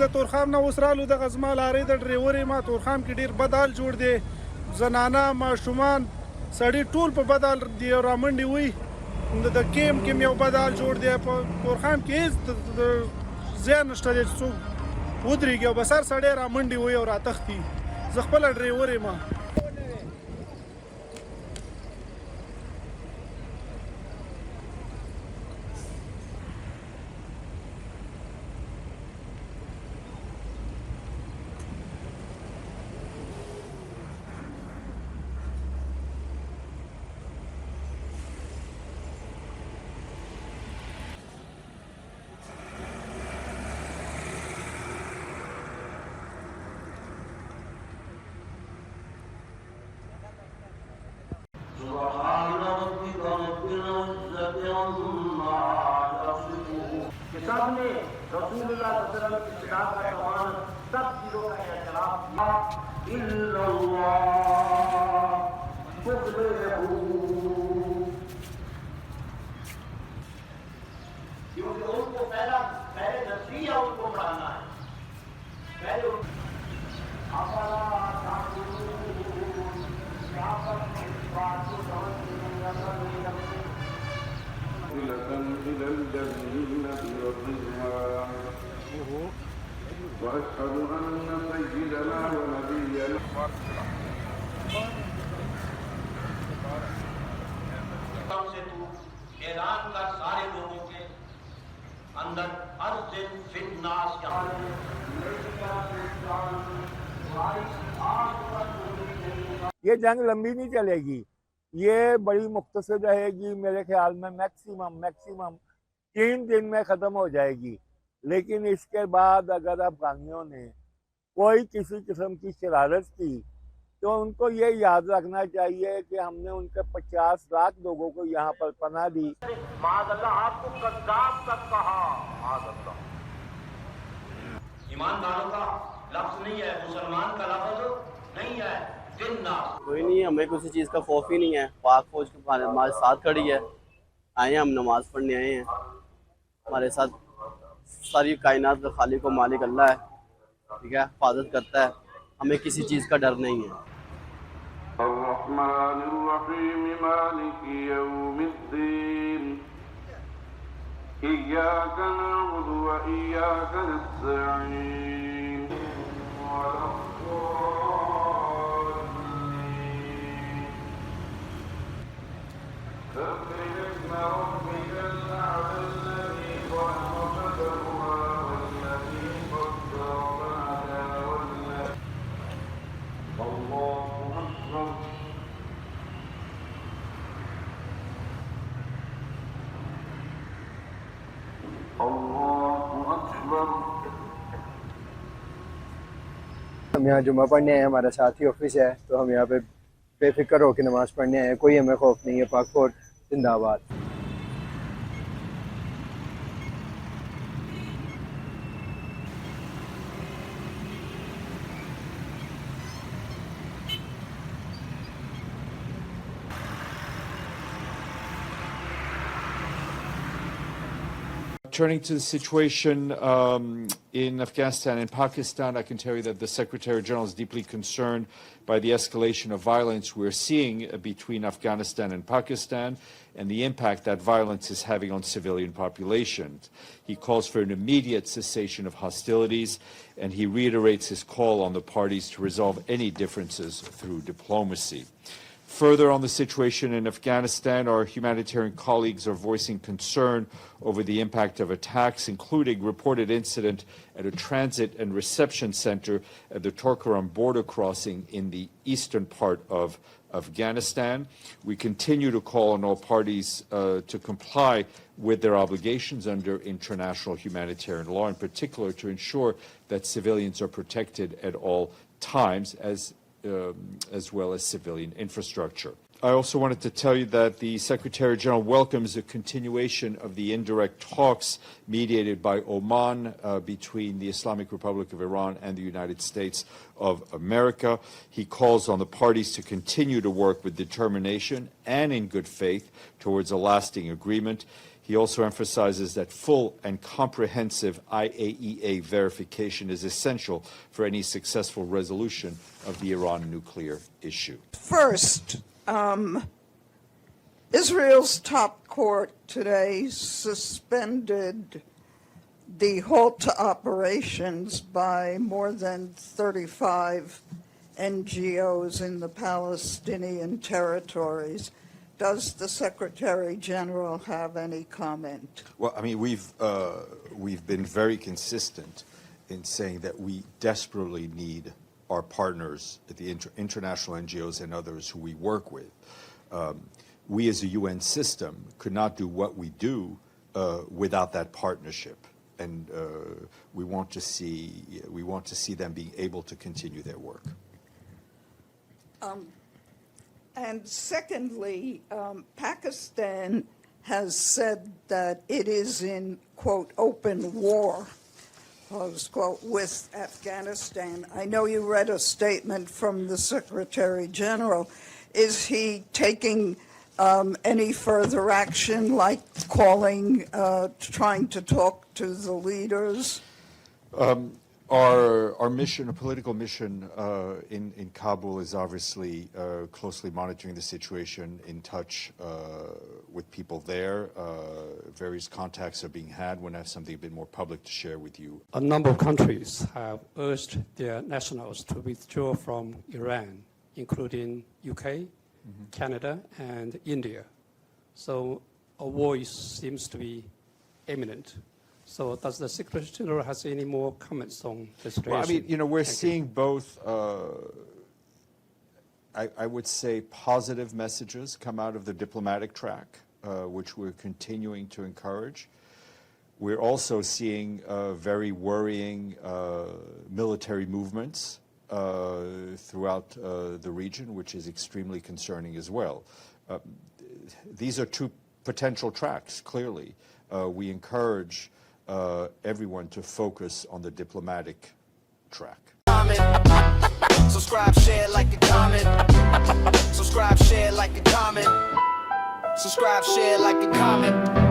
د تورخام نه اوس رالو دغه زما لارۍ د ډریور یم تورخام کې ډېر بد حال جوړ دی زنانه ماشومان سړي ټول په بد حال دي رامنډې وي د کیم کې یو بد حال جوړ دی په تورخام کې هېڅ زیان نشته دی چې څوک ودرېږي او بس هر سړی رامنډې وي او راتښتي زه خپله ډریور یم سب نے رسول اللہ صلی اللہ علیہ وسلم کی خلاف کا سامان سب چیزوں کا اعتراف کیا الا اللہ کیونکہ ان کو پہلے نظریہ ان کو پڑھانا ہے پہلے افلا تعقلون کیا پر اس بات کو سمجھنے میں إلى الجنة والرضوان وأشهد أن سيدنا ونبينا سے تو اعلان کر سارے لوگوں کے اندر ارض فی الناس یہ جنگ لمبی نہیں چلے گی یہ بڑی مختصر رہے گی میرے خیال میں میکسیمم 3 دن میں ختم ہو جائے گی لیکن اس کے بعد اگر افغانیوں نے کوئی کسی قسم کی شرارت کی تو ان کو یہ یاد رکھنا چاہیے کہ ہم نے ان کے 50 لاکھ لوگوں کو یہاں پر پناہ دی معاذ اللہ آپ کو کذاب تک کہا معاذ اللہ ایمانداروں کا لفظ نہیں ہے مسلمان کا لفظ نہیں ہے کوئی نہیں ہمیں کسی چیز کا خوف ہی نہیں ہے پاک فوج کے ہمارے ساتھ کھڑی ہے آئے ہیں ہم نماز پڑھنے آئے ہیں ہمارے ساتھ ساری کائنات کا خالق و مالک اللہ ہے ٹھیک ہے حفاظت کرتا ہے ہمیں کسی چیز کا ڈر نہیں ہے الرحمن الرحیم مالک یوم الدین ایاک نعبد و ایاک نستعین ہم یہاں جمعہ پڑھنے آئے ہیں ہمارا ساتھی آفس ہے تو ہم یہاں پہ بے فکر ہو کے نماز پڑھنے آئے ہیں کوئی ہمیں خوف نہیں ہے پاک فوج زندہ آباد Turning to the situation in Afghanistan and Pakistan, I can tell you that the Secretary General is deeply concerned by the escalation of violence we're seeing between Afghanistan and Pakistan and the impact that violence is having on civilian populations. He calls for an immediate cessation of hostilities, and he reiterates his call on the parties to resolve any differences through diplomacy. Further on the situation in Afghanistan, our humanitarian colleagues are voicing concern over the impact of attacks, including reported incident at a transit and reception center at the Torkaram border crossing in the eastern part of Afghanistan. We continue to call on all parties to comply with their obligations under international humanitarian law, in particular to ensure that civilians are protected at all times, as well as civilian infrastructure. I also wanted to tell you that the Secretary General welcomes a continuation of the indirect talks mediated by Oman between the Islamic Republic of Iran and the United States of America. He calls on the parties to continue to work with determination and in good faith towards a lasting agreement. He also emphasizes that full and comprehensive IAEA verification is essential for any successful resolution of the Iran nuclear issue. First, Israel's top court today suspended the halt to operations by more than 35 NGOs in the Palestinian territories. Does the Secretary General have any comment? Well, I mean, we've been very consistent in saying that we desperately need our partners, the international NGOs and others who we work with. We as a UN system could not do what we do without that partnership, and we want to see them being able to continue their work. And secondly, Pakistan has said that it is in, quote, open war, close quote, with Afghanistan. I know you read a statement from the Secretary General. Is he taking any further action, like calling, trying to talk to the leaders? Our mission, a political mission in Kabul, is obviously closely monitoring the situation, in touch with people there. Various contacts are being had. When I have something a bit more public to share with you. A number of countries have urged their nationals to withdraw from Iran, including UK, Canada, and India. So a war seems to be imminent. So does the Secretary General has any more comments on the situation? Well, I mean, you know, we're seeing both, I would say, positive messages come out of the diplomatic track, which we're continuing to encourage. We're also seeing very worrying military movements throughout the region, which is extremely concerning as well. These are two potential tracks, clearly. We encourage everyone to focus on the diplomatic track. Subscribe, share, like a comment. Subscribe, share, like a comment. Subscribe, share, like a comment.